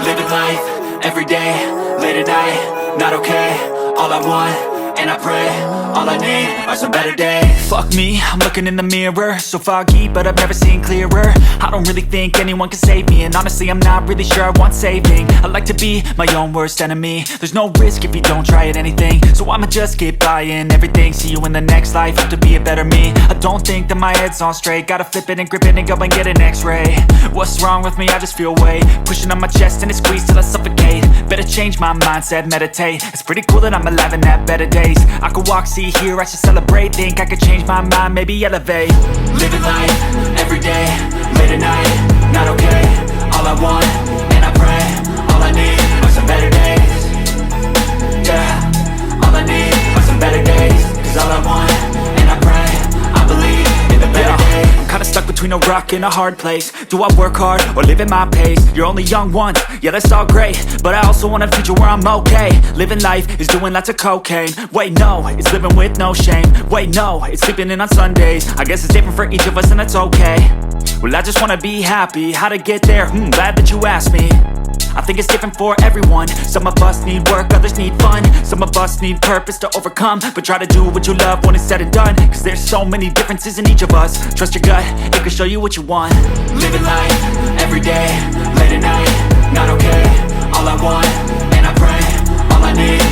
Living life, everyday, late at night, not okay. All I want, and I pray, all I need are some better days. Fuck me, I'm looking in the mirror, so foggy, but I've never seen clearer. I don't really think anyone can save me, and honestly I'm not really sure I want saving. I like to be my own worst enemy. There's no risk if you don't try at anything, so I'ma just get buying everything. See you in the next life, have to be a better me. I don't think that my head's on straight, gotta flip it and grip it and go and get an x-ray. What's wrong with me? I just feel weight pushing on my chest and it squeezes till I suffocate. Better change my mindset, meditate. It's pretty cool that I'm alive and have better days. I could walk, see, hear, I should celebrate. Think I could change my mind, maybe elevate. Living life, everyday, late at night, not okay. All I want, and I pray, all I need are some better days. Yeah, all I need are some better days. Cause all I want, and I pray, I believe in the better days. I'm kinda stuck between a rock and a hard place. Do I work hard or live at my pace? You're only young once, yeah that's all great, but I also want a future where I'm okay. Living life is doing lots of cocaine. Wait no, it's living with no shame. Wait no, it's sleeping in on Sundays. I guess it's different for each of us and that's okay. Well I just wanna be happy, how to get there? Glad that you asked me. I think it's different for everyone. Some of us need work, others need fun. Some of us need purpose to overcome. But try to do what you love when it's said and done. Cause there's so many differences in each of us. Trust your gut, it can show you what you want. Living life, everyday, late at night, not okay. All I want, and I pray, all I need